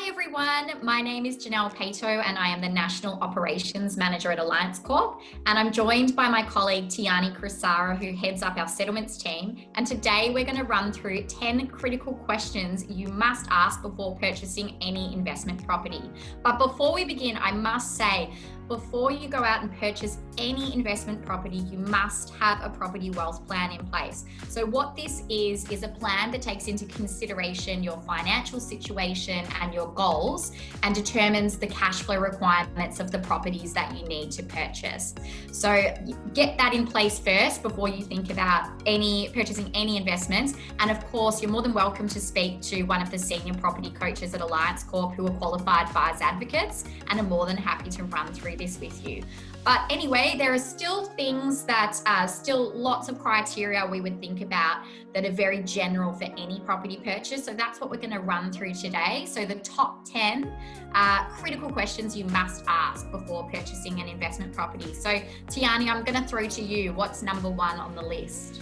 everyone, my name is Janelle Pato and I am the National Operations Manager at Alliance Corp, and I'm joined by my colleague Tiani Crisara, who heads up our settlements team, and today we're going to run through 10 critical questions you must ask before purchasing any investment property. But before we begin, I must say, before you go out and purchase any investment property, you must have a property wealth plan in place. So what this is a plan that takes into consideration your financial situation and your goals and determines the cash flow requirements of the properties that you need to purchase. So get that in place first before you think about purchasing any investments. And of course, you're more than welcome to speak to one of the senior property coaches at Alliance Corp who are qualified buyers advocates and are more than happy to run through this with you. But anyway, there are still things that are still lots of criteria we would think about that are very general for any property purchase. So that's what we're going to run through today. So the top 10 critical questions you must ask before purchasing an investment property. So Tiani, I'm going to throw to you. What's number one on the list?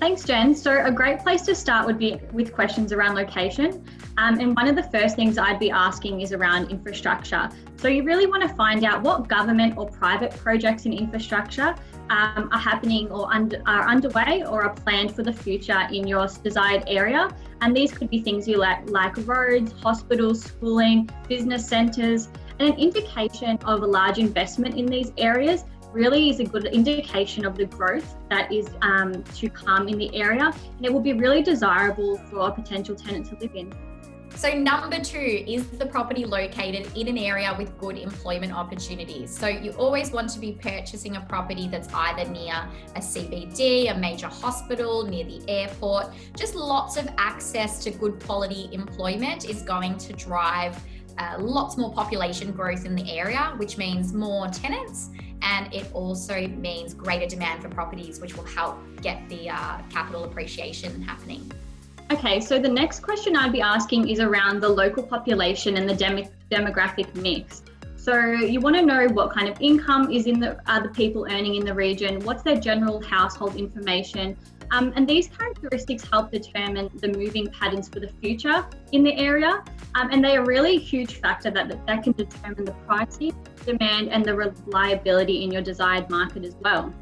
Thanks, Jen. So a great place to start would be with questions around location. And one of the first things I'd be asking is around infrastructure. So you really want to find out what government or private projects in infrastructure are happening or are underway or are planned for the future in your desired area. And these could be things you like roads, hospitals, schooling, business centres, and an indication of a large investment in these areas really is a good indication of the growth that is to come in the area, and it will be really desirable for a potential tenant to live in. So number two, is the property located in an area with good employment opportunities? So you always want to be purchasing a property that's either near a CBD, a major hospital, near the airport. Just lots of access to good quality employment is going to drive lots more population growth in the area, which means more tenants, and it also means greater demand for properties, which will help get the capital appreciation happening. Okay, so the next question I'd be asking is around the local population and the demographic mix. So you want to know what kind of income is the people earning in the region, what's their general household information, and these characteristics help determine the moving patterns for the future in the area, and they are really a huge factor that can determine the pricing, demand, and the reliability in your desired market as well.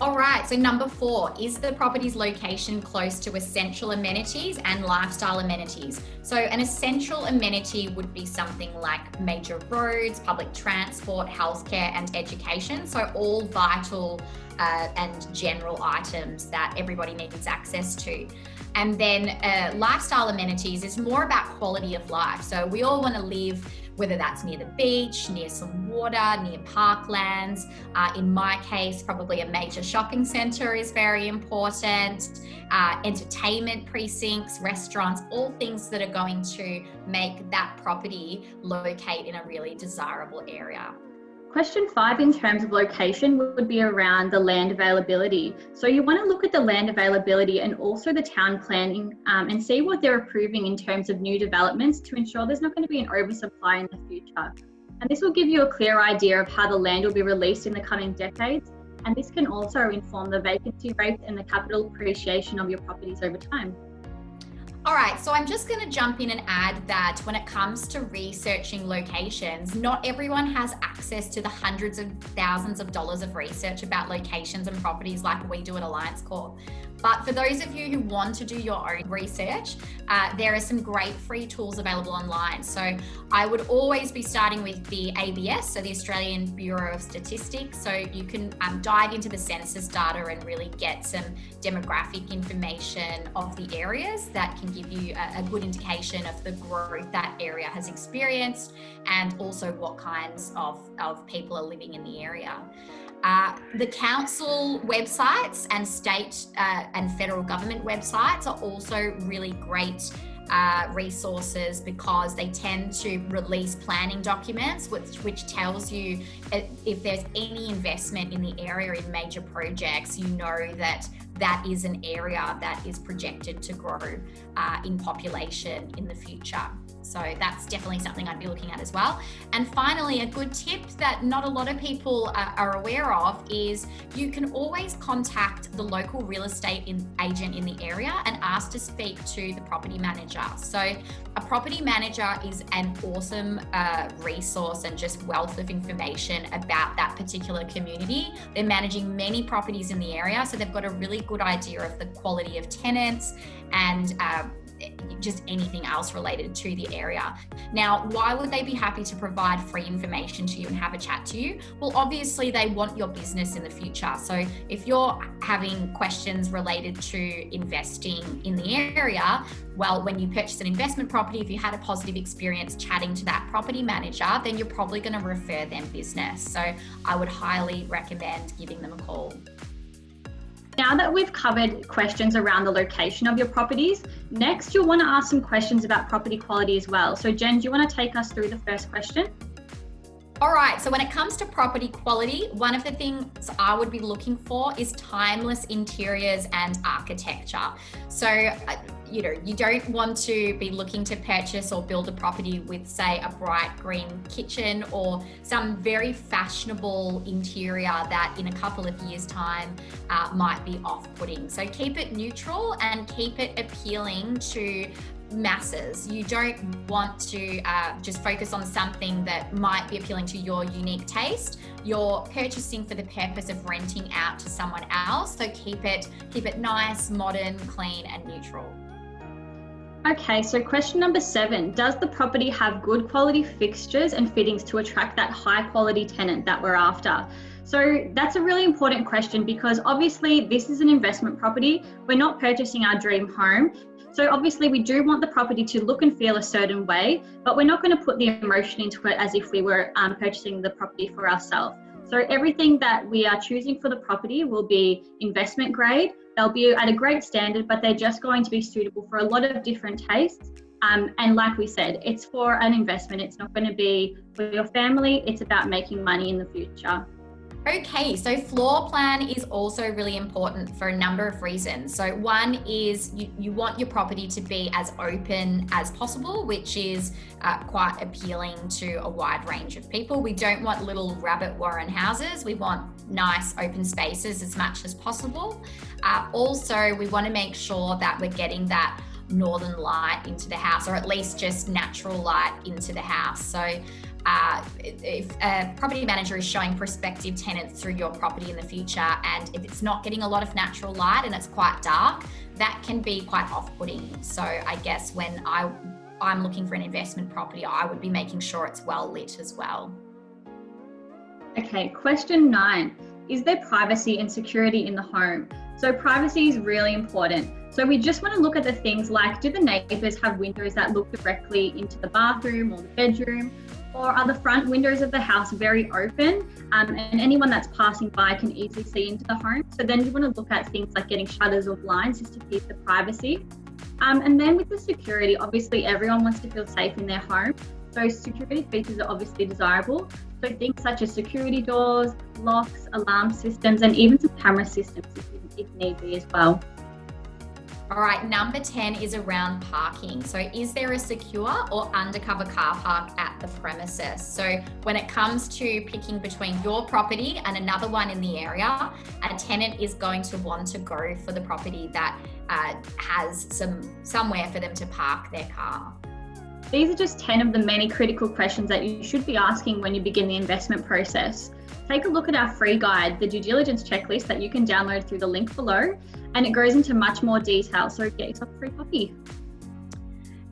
All right, so number four, is the property's location close to essential amenities and lifestyle amenities? So an essential amenity would be something like major roads, public transport, healthcare, and education. So all vital and general items that everybody needs access to. And then lifestyle amenities is more about quality of life. So we all want to live, whether that's near the beach, near some water, near parklands. In my case, probably a major shopping centre is very important. Entertainment precincts, restaurants, all things that are going to make that property locate in a really desirable area. Question 5 in terms of location would be around the land availability. So you want to look at the land availability and also the town planning and see what they're approving in terms of new developments to ensure there's not going to be an oversupply in the future. And this will give you a clear idea of how the land will be released in the coming decades. And this can also inform the vacancy rates and the capital appreciation of your properties over time. All right, so I'm just going to jump in and add that when it comes to researching locations, not everyone has access to the hundreds of thousands of dollars of research about locations and properties like we do at Alliance Corp. But for those of you who want to do your own research, there are some great free tools available online. So I would always be starting with the ABS, so the Australian Bureau of Statistics. So you can dive into the census data and really get some demographic information of the areas that can give you a good indication of the growth that area has experienced and also what kinds of people are living in the area. The council websites and state and federal government websites are also really great resources because they tend to release planning documents which tells you if there's any investment in the area in major projects, you know that is an area that is projected to grow in population in the future. So that's definitely something I'd be looking at as well. And finally, a good tip that not a lot of people are aware of is you can always contact the local real estate agent in the area and ask to speak to the property manager. So a property manager is an awesome resource and just wealth of information about that particular community. They're managing many properties in the area, so they've got a really good idea of the quality of tenants and just anything else related to the area. Now, why would they be happy to provide free information to you and have a chat to you? Well, obviously they want your business in the future. So if you're having questions related to investing in the area, well, when you purchase an investment property, if you had a positive experience chatting to that property manager, then you're probably going to refer them business. So I would highly recommend giving them a call. Now that we've covered questions around the location of your properties, next you'll want to ask some questions about property quality as well. So Jen, do you want to take us through the first question? All right, so when it comes to property quality, one of the things I would be looking for is timeless interiors and architecture. So, you don't want to be looking to purchase or build a property with, say, a bright green kitchen or some very fashionable interior that in a couple of years' time might be off-putting. So keep it neutral and keep it appealing to masses. You don't want to just focus on something that might be appealing to your unique taste. You're purchasing for the purpose of renting out to someone else. So keep it nice, modern, clean, and neutral. Okay, so question number 7, does the property have good quality fixtures and fittings to attract that high quality tenant that we're after? So that's a really important question because obviously this is an investment property. We're not purchasing our dream home. So obviously we do want the property to look and feel a certain way, but we're not going to put the emotion into it as if we were purchasing the property for ourselves. So everything that we are choosing for the property will be investment grade. They'll be at a great standard, but they're just going to be suitable for a lot of different tastes. And like we said, it's for an investment. It's not going to be for your family. It's about making money in the future. Okay, so floor plan is also really important for a number of reasons. So one is you want your property to be as open as possible, which is quite appealing to a wide range of people. We don't want little rabbit warren houses. We want nice open spaces as much as possible. Also, we want to make sure that we're getting that northern light into the house, or at least just natural light into the house. So if a property manager is showing prospective tenants through your property in the future, and if it's not getting a lot of natural light and it's quite dark, that can be quite off-putting. So I guess when I'm looking for an investment property, I would be making sure it's well lit as well. Okay, question 9. Is there privacy and security in the home? So privacy is really important. So we just want to look at the things like, do the neighbours have windows that look directly into the bathroom or the bedroom? Or are the front windows of the house very open and anyone that's passing by can easily see into the home? So then you want to look at things like getting shutters or blinds just to keep the privacy. And then with the security, obviously everyone wants to feel safe in their home. So security features are obviously desirable. So things such as security doors, locks, alarm systems, and even some camera systems if need be as well. All right, number 10 is around parking. So is there a secure or undercover car park at the premises? So when it comes to picking between your property and another one in the area, a tenant is going to want to go for the property that has somewhere for them to park their car. These are just 10 of the many critical questions that you should be asking when you begin the investment process. Take a look at our free guide, the due diligence checklist, that you can download through the link below, and it goes into much more detail, so get yourself a free copy.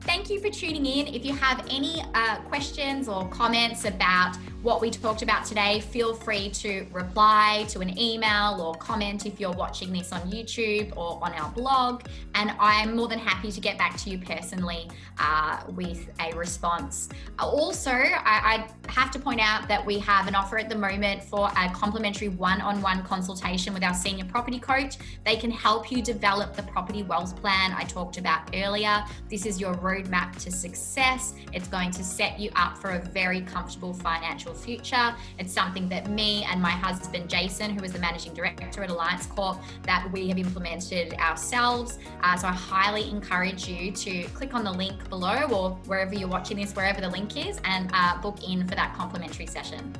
Thank you for tuning in. If you have any questions or comments about what we talked about today, feel free to reply to an email or comment if you're watching this on YouTube or on our blog. And I'm more than happy to get back to you personally with a response. Also, I have to point out that we have an offer at the moment for a complimentary one-on-one consultation with our senior property coach. They can help you develop the property wealth plan I talked about earlier. This is your roadmap to success. It's going to set you up for a very comfortable financial future. It's something that me and my husband, Jason, who is the Managing Director at Alliance Corp, that we have implemented ourselves. So I highly encourage you to click on the link below or wherever you're watching this, wherever the link is, and book in for that complimentary session.